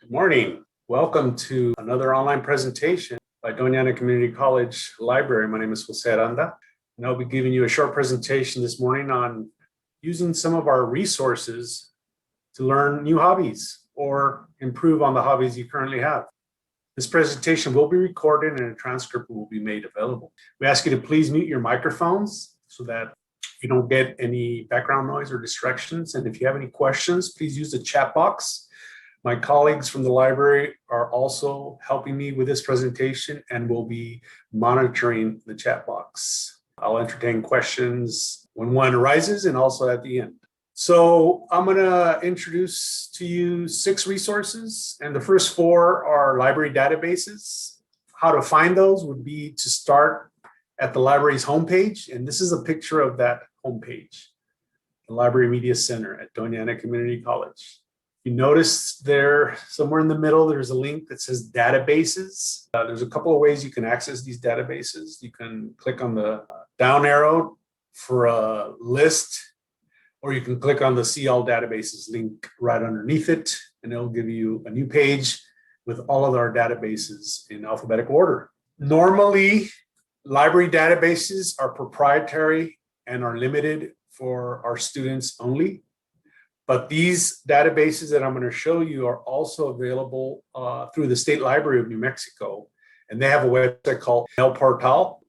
Good morning. Welcome to another online presentation by Doña Ana Community College Library. My name is Jose Aranda, and I'll be giving you a short presentation this morning on using some of our resources to learn new hobbies or improve on the hobbies you currently have. This presentation will be recorded and a transcript will be made available. We ask you to please mute your microphones so that you don't get any background noise or distractions. And if you have any questions, please use the chat box. My colleagues from the library are also helping me with this presentation and will be monitoring the chat box. I'll entertain questions when one arises and also at the end. So I'm going to introduce to you 6 resources, and the first 4 are library databases. How to find those would be to start at the library's homepage, and this is a picture of that homepage, the Library Media Center at Doña Ana Community College. You notice there, somewhere in the middle, there's a link that says databases. There's a couple of ways you can access these databases. You can click on the down arrow for a list, or you can click on the See All Databases link right underneath it, and it'll give you a new page with all of our databases in alphabetical order. Normally, library databases are proprietary and are limited for our students only. But these databases that I'm going to show you are also available through the State Library of New Mexico. And they have a website called El Portal.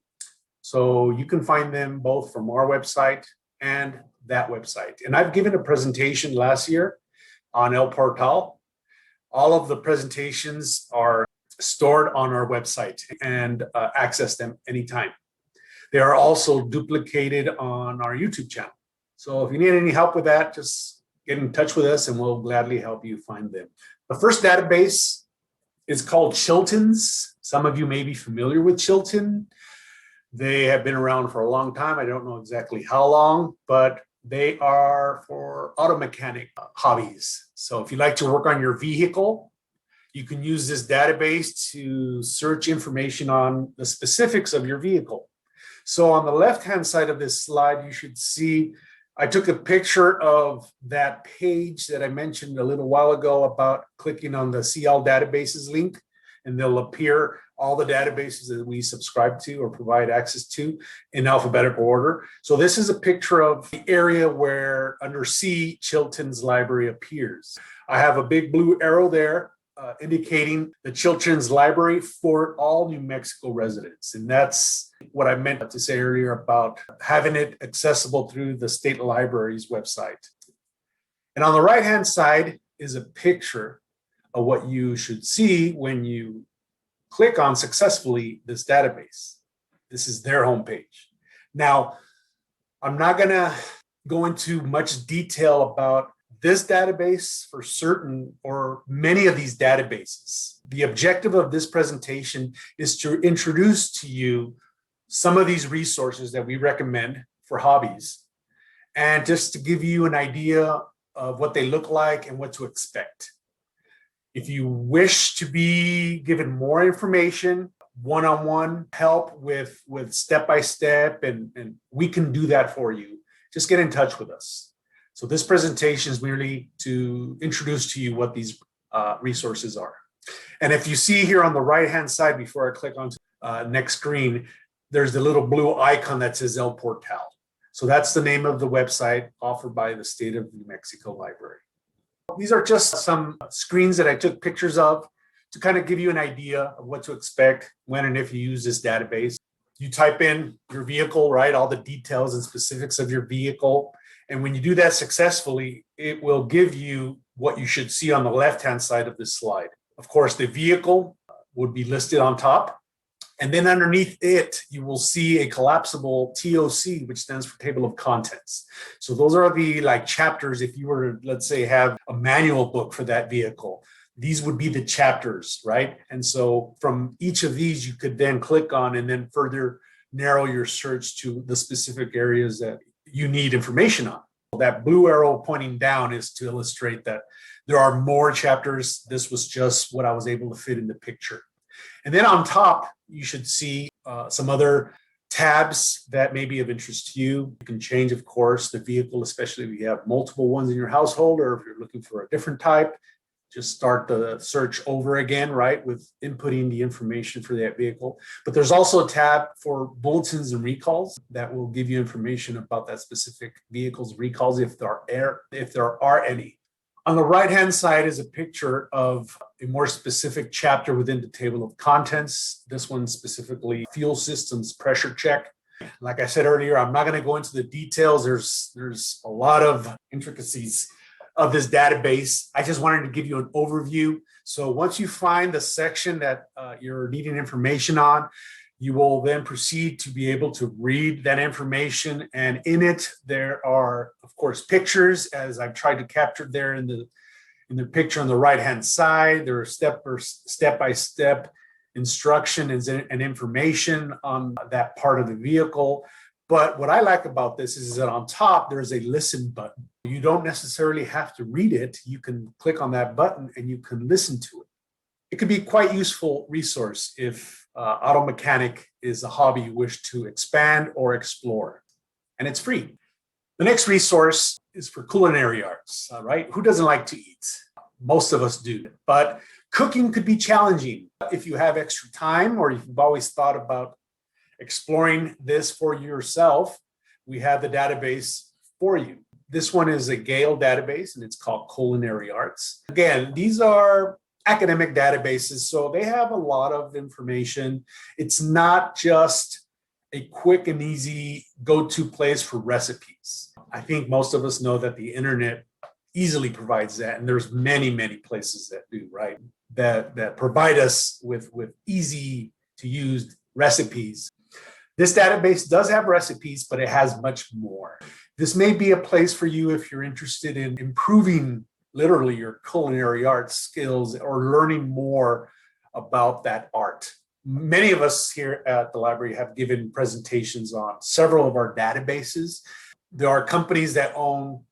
So you can find them both from our website and that website. And I've given a presentation last year on El Portal. All of the presentations are stored on our website and access them anytime. They are also duplicated on our YouTube channel. So if you need any help with that, just get in touch with us and we'll gladly help you find them. The first database is called Chiltons. Some of you may be familiar with Chilton. They have been around for a long time. I don't know exactly how long, but they are for auto mechanic hobbies. So if you like to work on your vehicle, you can use this database to search information on the specifics of your vehicle. So on the left-hand side of this slide, you should see I took a picture of that page that I mentioned a little while ago about clicking on the See All Databases link, and they'll appear all the databases that we subscribe to or provide access to in alphabetical order. So this is a picture of the area where under C, Chilton's Library appears. I have a big blue arrow there indicating the Chilton's Library for all New Mexico residents. And that's what I meant to say earlier about having it accessible through the state library's website. And on the right-hand side is a picture of what you should see when you click on successfully this database. This is their homepage. Now, I'm not going to go into much detail about this database for certain or many of these databases. The objective of this presentation is to introduce to you some of these resources that we recommend for hobbies, and just to give you an idea of what they look like and what to expect. If you wish to be given more information, one-on-one help with step-by-step, and we can do that for you, just get in touch with us. So this presentation is merely to introduce to you what these resources are. And if you see here on the right-hand side, before I click on next screen, there's the little blue icon that says El Portal. So that's the name of the website offered by the State of New Mexico Library. These are just some screens that I took pictures of to kind of give you an idea of what to expect when and if you use this database. You type in your vehicle, right? All the details and specifics of your vehicle. And when you do that successfully, it will give you what you should see on the left-hand side of this slide. Of course, the vehicle would be listed on top. And then underneath it, you will see a collapsible TOC, which stands for Table of Contents. So those are the chapters. If you were to, let's say, have a manual book for that vehicle, these would be the chapters, right? And so from each of these, you could then click on and then further narrow your search to the specific areas that you need information on. That blue arrow pointing down is to illustrate that there are more chapters. This was just what I was able to fit in the picture. And then on top, you should see some other tabs that may be of interest to you. You can change, of course, the vehicle, especially if you have multiple ones in your household or if you're looking for a different type. just start the search over again, right, with inputting the information for that vehicle. But there's also a tab for bulletins and recalls that will give you information about that specific vehicle's recalls if there are any. On the right-hand side is a picture of a more specific chapter within the table of contents. This one specifically fuel systems pressure check. Like I said earlier, I'm not going to go into the details. There's a lot of intricacies of this database. I just wanted to give you an overview. So once you find the section that you're needing information on, you will then proceed to be able to read that information. And in it, there are, of course, pictures, as I've tried to capture there in the picture on the right-hand side. There are step-by-step instructions and information on that part of the vehicle. But what I like about this is that on top, there's a listen button. You don't necessarily have to read it. You can click on that button and you can listen to it. It could be quite useful resource if auto mechanic is a hobby you wish to expand or explore, and it's free. The next resource is for culinary arts, right? Who doesn't like to eat? Most of us do, but cooking could be challenging. If you have extra time or if you've always thought about exploring this for yourself, we have the database for you. This one is a Gale database and it's called Culinary Arts. Again, these are academic databases, so they have a lot of information. It's not just a quick and easy go-to place for recipes. I think most of us know that the internet easily provides that, and there's many, many places that do, right? That provide us with easy to use recipes. This database does have recipes, but it has much more. This may be a place for you if you're interested in improving literally your culinary arts skills or learning more about that art. Many of us here at the library have given presentations on several of our databases. There are companies that own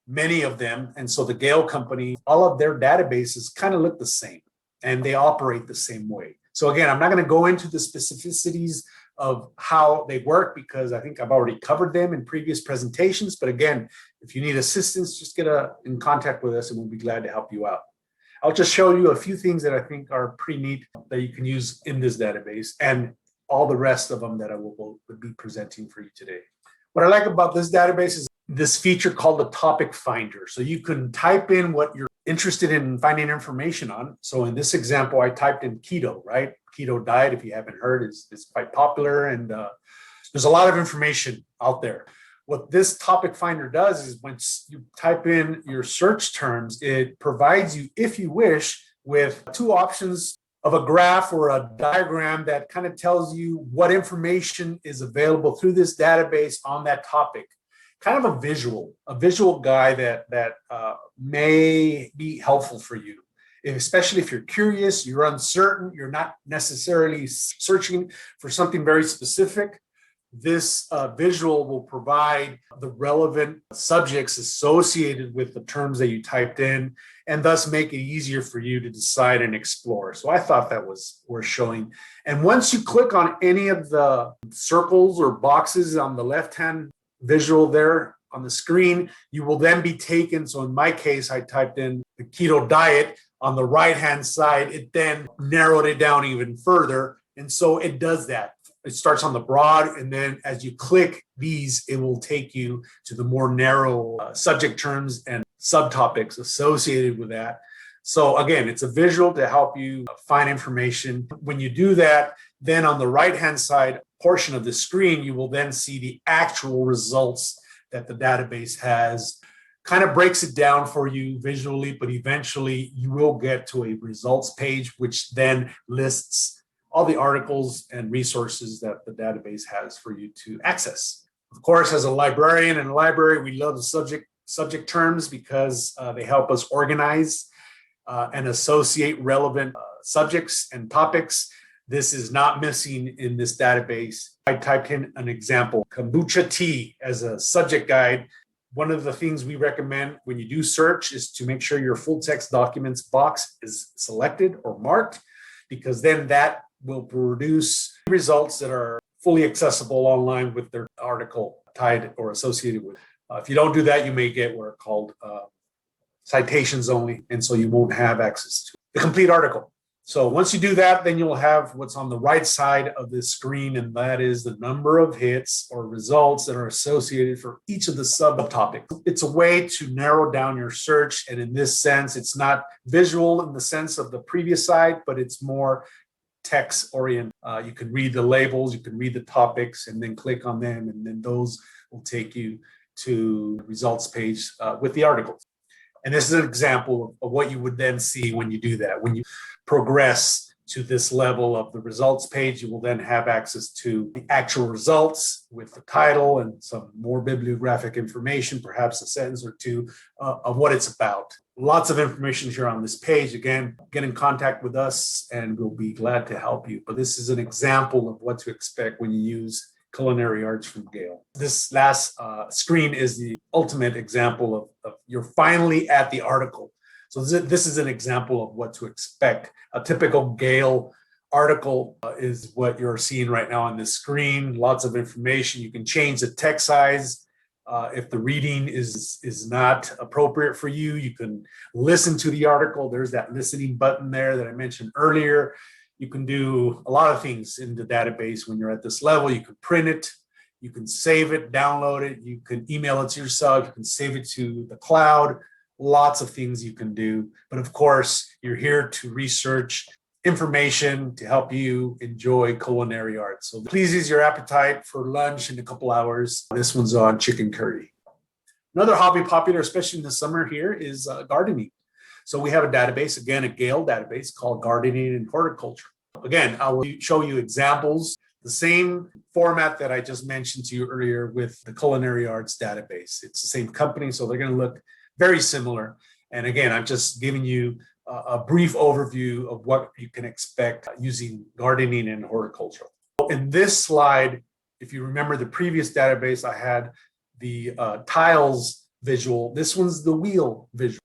many of them. And so the Gale company, all of their databases kind of look the same and they operate the same way. So again, I'm not going to go into the specificities of how they work because I think I've already covered them in previous presentations. But again, if you need assistance, just get in contact with us and we'll be glad to help you out. I'll just show you a few things that I think are pretty neat that you can use in this database and all the rest of them that I will be presenting for you today. What I like about this database is this feature called the topic finder. So you can type in what you're interested in finding information on. So in this example, I typed in keto, right? Keto diet, if you haven't heard, is quite popular. And there's a lot of information out there. What this topic finder does is once you type in your search terms, it provides you, if you wish, with two options of a graph or a diagram that kind of tells you what information is available through this database on that topic. Kind of a visual guide that may be helpful for you, especially if you're curious, you're uncertain, you're not necessarily searching for something very specific. This visual will provide the relevant subjects associated with the terms that you typed in and thus make it easier for you to decide and explore. So I thought that was worth showing. And once you click on any of the circles or boxes on the left-hand visual there on the screen, you will then be taken. So in my case, I typed in the keto diet on the right-hand side. It then narrowed it down even further. And so it does that. It starts on the broad, and then as you click these, it will take you to the more narrow subject terms and subtopics associated with that. So again, it's a visual to help you find information. When you do that, then on the right-hand side portion of the screen, you will then see the actual results that the database has. Kind of breaks it down for you visually, but eventually you will get to a results page, which then lists all the articles and resources that the database has for you to access. Of course, as a librarian in a library, we love the subject terms because they help us organize and associate relevant subjects and topics. This is not missing in this database. I typed in an example, kombucha tea, as a subject guide. One of the things we recommend when you do search is to make sure your full text documents box is selected or marked, because then that will produce results that are fully accessible online with their article tied or associated with. If you don't do that, you may get what are called citations only, and so you won't have access to the complete article. So once you do that, then you'll have what's on the right side of this screen, and that is the number of hits or results that are associated for each of the subtopics. It's a way to narrow down your search, and in this sense, it's not visual in the sense of the previous side, but it's more text-oriented. You can read the labels, you can read the topics, and then click on them, and then those will take you to the results page with the articles. And this is an example of what you would then see when you do that. When you progress to this level of the results page, you will then have access to the actual results with the title and some more bibliographic information, perhaps a sentence or two of what it's about. Lots of information here on this page. Again, get in contact with us and we'll be glad to help you. But this is an example of what to expect when you use Culinary Arts from Gale. This last screen is the ultimate example of you're finally at the article. So this is an example of what to expect. A typical Gale article is what you're seeing right now on this screen. Lots of information. You can change the text size. If the reading is not appropriate for you, you can listen to the article. There's that listening button there that I mentioned earlier. You can do a lot of things in the database when you're at this level. You can print it, you can save it, download it, you can email it to yourself, you can save it to the cloud, lots of things you can do. But of course, you're here to research information to help you enjoy culinary arts. So please ease your appetite for lunch in a couple hours. This one's on chicken curry. Another hobby popular, especially in the summer here, is gardening. So we have a database, again, a Gale database called Gardening and Horticulture. Again, I will show you examples, the same format that I just mentioned to you earlier with the Culinary Arts database. It's the same company, so they're going to look very similar. And again, I'm just giving you a brief overview of what you can expect using gardening and horticulture. In this slide, if you remember the previous database, I had the tiles visual. This one's the wheel visual.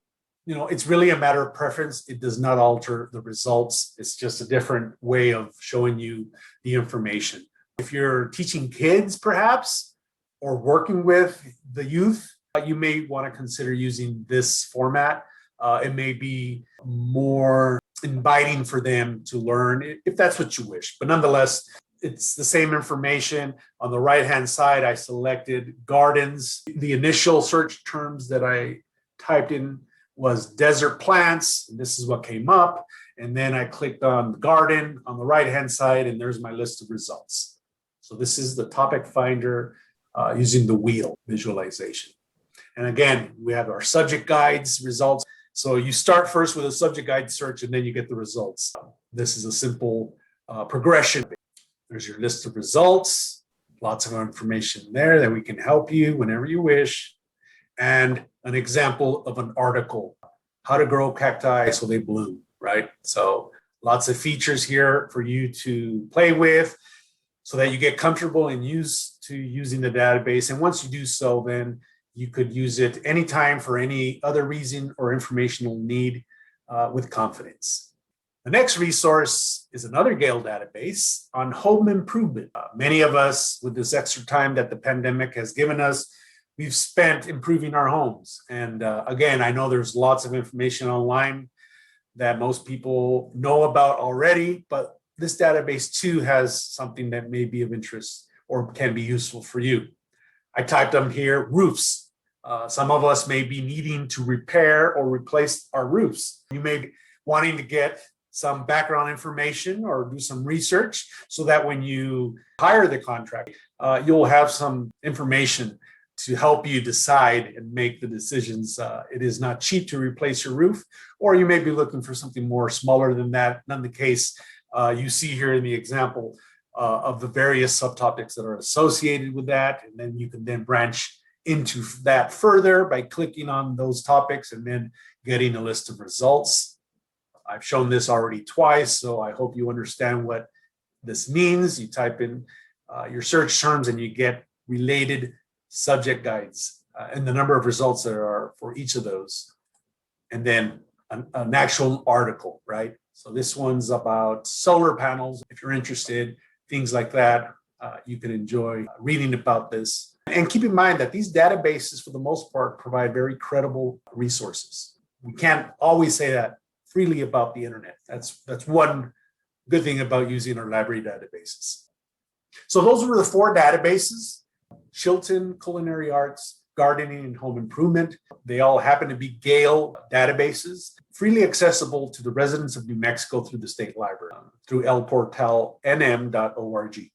You know, it's really a matter of preference. It does not alter the results. It's just a different way of showing you the information. If you're teaching kids, perhaps, or working with the youth, you may want to consider using this format. It may be more inviting for them to learn if that's what you wish. But nonetheless, it's the same information. On the right-hand side, I selected gardens. The initial search terms that I typed in was desert plants. And this is what came up. And then I clicked on the garden on the right-hand side, and there's my list of results. So this is the topic finder using the wheel visualization. And again, we have our subject guides results. So you start first with a subject guide search, and then you get the results. This is a simple progression. There's your list of results, lots of information there that we can help you whenever you wish. And an example of an article, how to grow cacti so they bloom, right? So lots of features here for you to play with so that you get comfortable and used to using the database. And once you do so, then you could use it anytime for any other reason or informational need with confidence. The next resource is another Gale database on home improvement. Many of us, with this extra time that the pandemic has given us, we've spent improving our homes. And again, I know there's lots of information online that most people know about already, but this database too has something that may be of interest or can be useful for you. I typed them here, roofs. Some of us may be needing to repair or replace our roofs. You may be wanting to get some background information or do some research so that when you hire the contract, you'll have some information to help you decide and make the decisions. It is not cheap to replace your roof, or you may be looking for something more smaller than that. None the case, you see here in the example of the various subtopics that are associated with that. And then you can then branch into that further by clicking on those topics and then getting a list of results. I've shown this already twice, so I hope you understand what this means. You type in your search terms and you get related subject guides and the number of results there are for each of those. And then an actual article, right? So this one's about solar panels. If you're interested, things like that, you can enjoy reading about this. And keep in mind that these databases, for the most part, provide very credible resources. We can't always say that freely about the internet. That's one good thing about using our library databases. So those were the 4 databases: Chilton, Culinary Arts, Gardening, and Home Improvement. They all happen to be Gale databases, freely accessible to the residents of New Mexico through the state library, through lportalnm.org.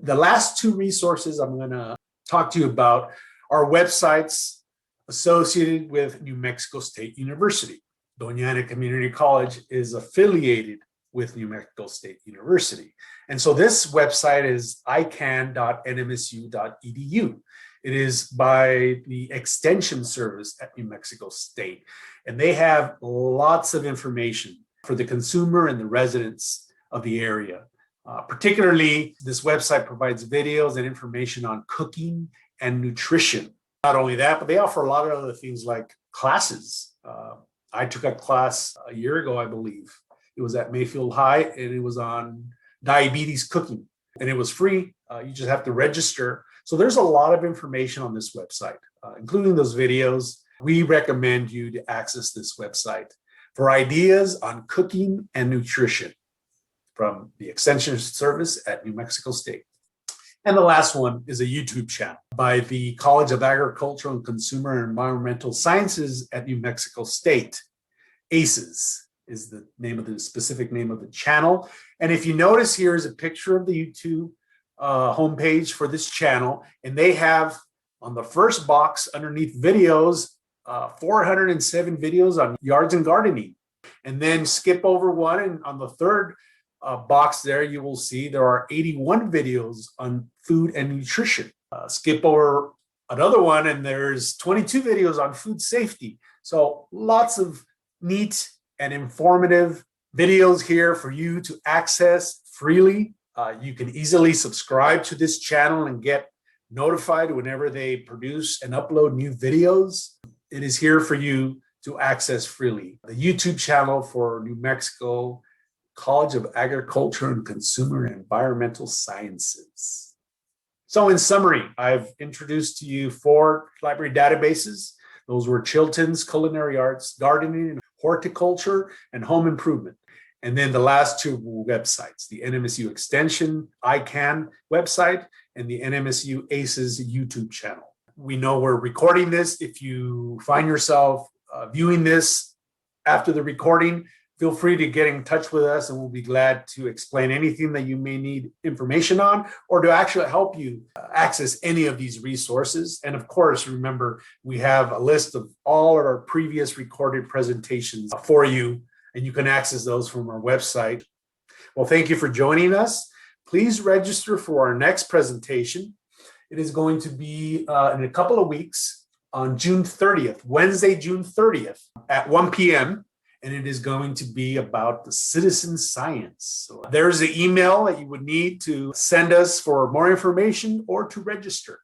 The last 2 resources I'm going to talk to you about are websites associated with New Mexico State University. Doña Ana Community College is affiliated with New Mexico State University. And so this website is ican.nmsu.edu. It is by the Extension Service at New Mexico State. And they have lots of information for the consumer and the residents of the area. Particularly, this website provides videos and information on cooking and nutrition. Not only that, but they offer a lot of other things like classes. I took a class a year ago, I believe. It was at Mayfield High, and it was on diabetes cooking, and it was free. You just have to register. So there's a lot of information on this website, including those videos. We recommend you to access this website for ideas on cooking and nutrition from the Extension Service at New Mexico State. And the last one is a YouTube channel by the College of Agricultural and Consumer and Environmental Sciences at New Mexico State. ACES is the specific name of the channel. And if you notice, here is a picture of the YouTube homepage for this channel. And they have on the first box underneath videos, 407 videos on yards and gardening. And then skip over one, and on the third box there, you will see there are 81 videos on food and nutrition. Skip over another one, and there's 22 videos on food safety. So lots of neat and informative videos here for you to access freely. You can easily subscribe to this channel and get notified whenever they produce and upload new videos. It is here for you to access freely. The YouTube channel for New Mexico College of Agriculture and Consumer and Environmental Sciences. So in summary, I've introduced to you 4 library databases. Those were Chilton's, Culinary Arts, Gardening, and Horticulture, and Home Improvement. And then the last 2 websites, the NMSU Extension ICANN website and the NMSU ACES YouTube channel. We know we're recording this. If you find yourself viewing this after the recording, feel free to get in touch with us, and we'll be glad to explain anything that you may need information on, or to actually help you access any of these resources. And of course, remember, we have a list of all of our previous recorded presentations for you, and you can access those from our website. Well, thank you for joining us. Please register for our next presentation. It is going to be in a couple of weeks on June 30th, Wednesday, June 30th at 1 p.m., and it is going to be about the citizen science. So there's the email that you would need to send us for more information or to register.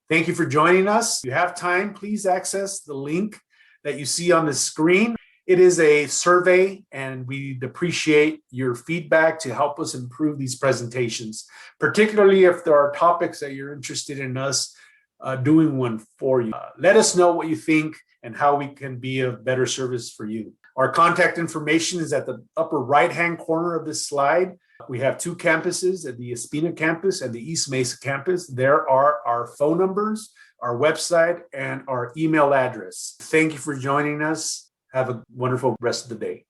Thank you for joining us. If you have time, please access the link that you see on the screen. It is a survey, and we'd appreciate your feedback to help us improve these presentations, particularly if there are topics that you're interested in us doing one for you. Let us know what you think and how we can be of better service for you. Our contact information is at the upper right-hand corner of this slide. We have 2 campuses, at the Espina campus and the East Mesa campus. There are our phone numbers, our website, and our email address. Thank you for joining us. Have a wonderful rest of the day.